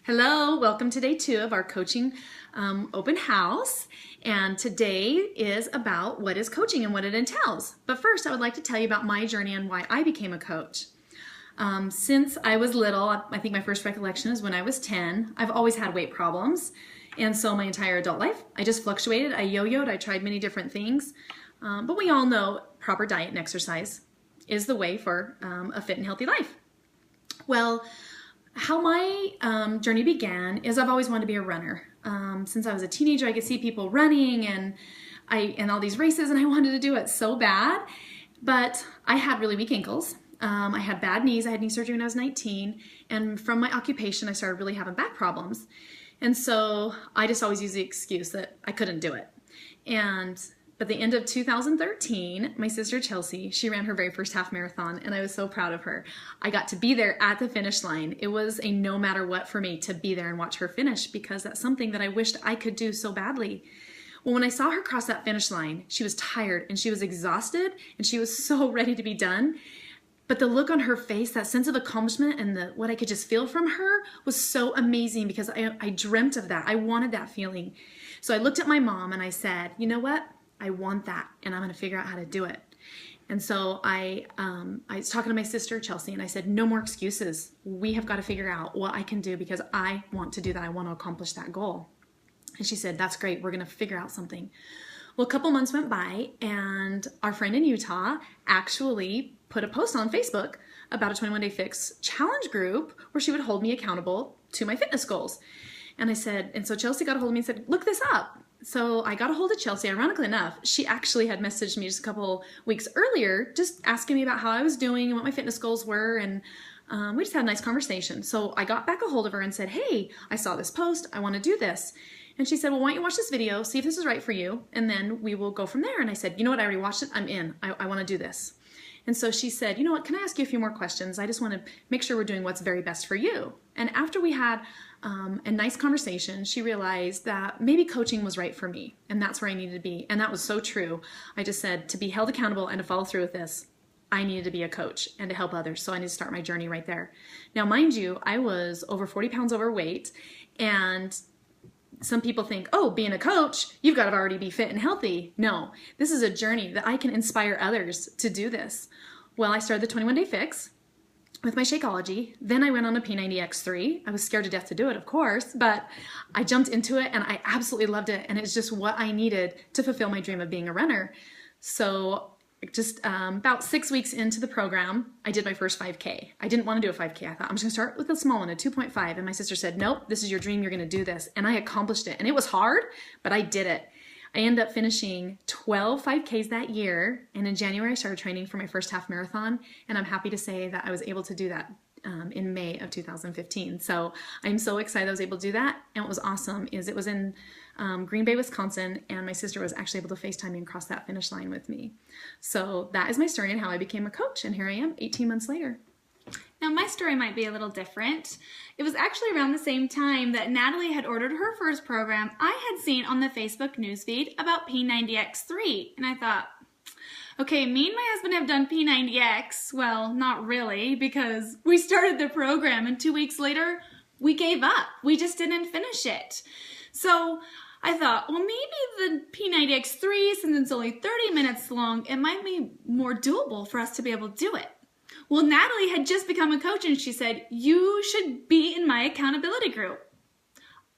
Hello, welcome to day 2 of our coaching open house. And today is about what is coaching and what it entails. But first, I would like to tell you about my journey and why I became a coach. Since I was little, I think my first recollection is when I was 10, I've always had weight problems. And so my entire adult life, I just fluctuated, I yo-yoed, I tried many different things. But we all know proper diet and exercise is the way for a fit and healthy life. Well, how my journey began is I've always wanted to be a runner. Since I was a teenager, I could see people running and all these races, and I wanted to do it so bad. But I had really weak ankles. I had bad knees. I had knee surgery when I was 19, and from my occupation, I started really having back problems. And so I just always used the excuse that I couldn't do it. But the end of 2013, my sister Chelsea, she ran her very first half marathon, and I was so proud of her. I got to be there at the finish line. It was a no matter what for me to be there and watch her finish, because that's something that I wished I could do so badly. Well, when I saw her cross that finish line, she was tired and she was exhausted and she was so ready to be done. But the look on her face, that sense of accomplishment and what I could just feel from her was so amazing, because I dreamt of that. I wanted that feeling. So I looked at my mom and I said, you know what? I want that, and I'm going to figure out how to do it. And so I was talking to my sister Chelsea, and I said, no more excuses. We have got to figure out what I can do, because I want to do that. I want to accomplish that goal. And she said, that's great. We're going to figure out something. Well, a couple months went by, and our friend in Utah actually put a post on Facebook about a 21-day fix challenge group where she would hold me accountable to my fitness goals. And I said, and so Chelsea got a hold of me and said, look this up. So I got a hold of Chelsea. Ironically enough, she actually had messaged me just a couple weeks earlier, just asking me about how I was doing and what my fitness goals were. And we just had a nice conversation. So I got back a hold of her and said, hey, I saw this post. I want to do this. And she said, well, why don't you watch this video, see if this is right for you, and then we will go from there. And I said, you know what? I already watched it. I'm in. I want to do this. And so she said, you know what? Can I ask you a few more questions? I just want to make sure we're doing what's very best for you. And after we had a nice conversation, she realized that maybe coaching was right for me, and that's where I needed to be. And that was so true. I just said, to be held accountable and to follow through with this, I needed to be a coach and to help others. So I need to start my journey right there. Now, mind you, I was over 40 pounds overweight, and some people think, oh, being a coach, you've got to already be fit and healthy. No, this is a journey that I can inspire others to do this. Well, I started the 21-day fix with my Shakeology. Then I went on a P90X3. I was scared to death to do it, of course, but I jumped into it and I absolutely loved it. And it's just what I needed to fulfill my dream of being a runner. So just about 6 weeks into the program, I did my first 5K. I didn't want to do a 5K. I thought, I'm just going to start with a small one, a 2.5. And my sister said, nope, this is your dream. You're going to do this. And I accomplished it. And it was hard, but I did it. I ended up finishing 12 5Ks that year. And in January, I started training for my first half marathon. And I'm happy to say that I was able to do that in May of 2015. So I'm so excited I was able to do that. And what was awesome is it was in Green Bay, Wisconsin, and my sister was actually able to FaceTime me and cross that finish line with me. So that is my story and how I became a coach, and here I am 18 months later. Now my story might be a little different. It was actually around the same time that Natalie had ordered her first program. I had seen on the Facebook newsfeed about P90X3, and I thought, okay, me and my husband have done P90X. Well, not really, because we started the program and 2 weeks later, we gave up. We just didn't finish it. So I thought, well, maybe the P90X3, since it's only 30 minutes long, it might be more doable for us to be able to do it. Well, Natalie had just become a coach, and she said, you should be in my accountability group.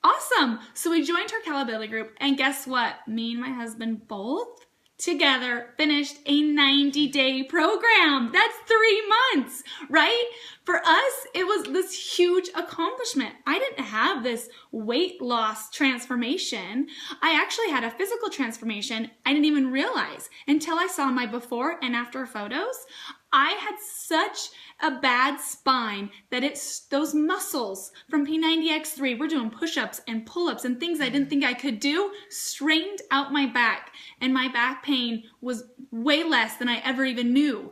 Awesome. So we joined her accountability group, and guess what? Me and my husband both together finished a 90-day program. That's 3 months, right? For us, it was this huge accomplishment. I didn't have this weight loss transformation. I actually had a physical transformation I didn't even realize until I saw my before and after photos. I had such a bad spine that those muscles from P90X3, we're doing push-ups and pull-ups and things I didn't think I could do, straightened out my back, and my back pain was way less than I ever even knew.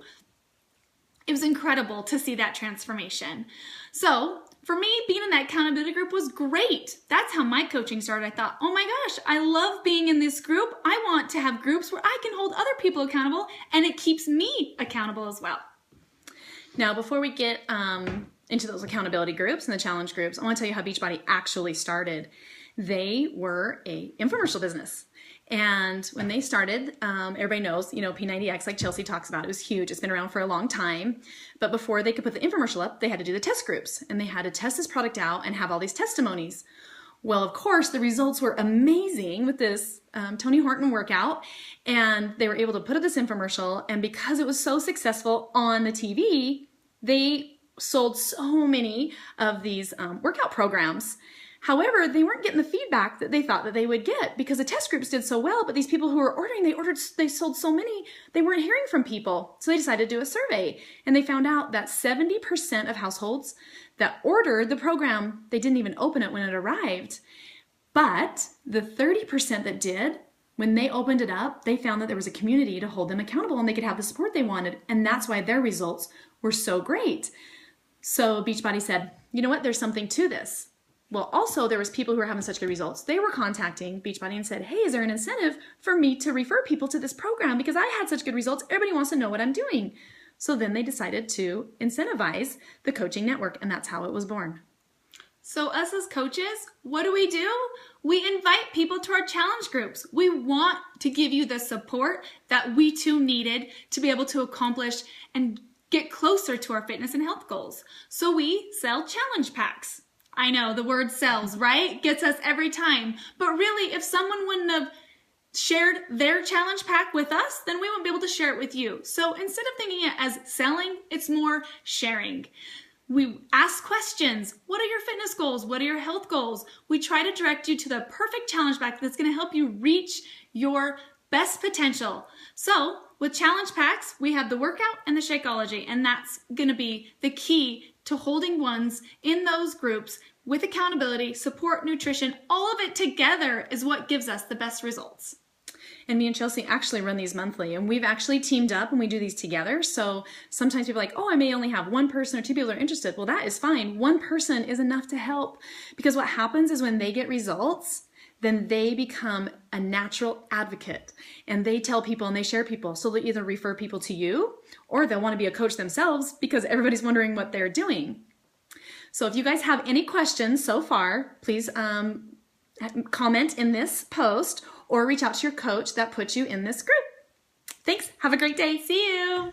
It was incredible to see that transformation. So for me, being in that accountability group was great. That's how my coaching started. I thought, oh my gosh, I love being in this group. I want to have groups where I can hold other people accountable, and it keeps me accountable as well. Now, before we get into those accountability groups and the challenge groups, I want to tell you how Beachbody actually started. They were a infomercial business. And when they started, everybody knows, P90X, like Chelsea talks about, it was huge. It's been around for a long time. But before they could put the infomercial up, they had to do the test groups. And they had to test this product out and have all these testimonies. Well, of course, the results were amazing with this Tony Horton workout. And they were able to put up this infomercial. And because it was so successful on the TV, they sold so many of these workout programs. However, they weren't getting the feedback that they thought that they would get because the test groups did so well, but these people who were ordering, they sold so many, they weren't hearing from people. So they decided to do a survey, and they found out that 70% of households that ordered the program, they didn't even open it when it arrived. But the 30% that did, when they opened it up, they found that there was a community to hold them accountable and they could have the support they wanted. And that's why their results were so great. So Beachbody said, you know what, there's something to this. Well, also there was people who were having such good results. They were contacting Beachbody and said, hey, is there an incentive for me to refer people to this program? Because I had such good results. Everybody wants to know what I'm doing. So then they decided to incentivize the coaching network, and that's how it was born. So us as coaches, what do? We invite people to our challenge groups. We want to give you the support that we too needed to be able to accomplish and get closer to our fitness and health goals. So we sell challenge packs. I know the word sells, right? Gets us every time. But really, if someone wouldn't have shared their challenge pack with us, then we won't be able to share it with you. So instead of thinking it as selling, it's more sharing. We ask questions. What are your fitness goals? What are your health goals? We try to direct you to the perfect challenge pack that's going to help you reach your best potential. So with challenge packs, we have the workout and the Shakeology, and that's going to be the key to holding ones in those groups with accountability, support, nutrition. All of it together is what gives us the best results. And me and Chelsea actually run these monthly, and we've actually teamed up and we do these together. So sometimes people are like, oh, I may only have one person or two people are interested. Well, that is fine. One person is enough to help, because what happens is when they get results, then they become a natural advocate and they tell people and they share people. So they'll either refer people to you or they'll want to be a coach themselves because everybody's wondering what they're doing. So if you guys have any questions so far, please comment in this post or reach out to your coach that put you in this group. Thanks. Have a great day. See you.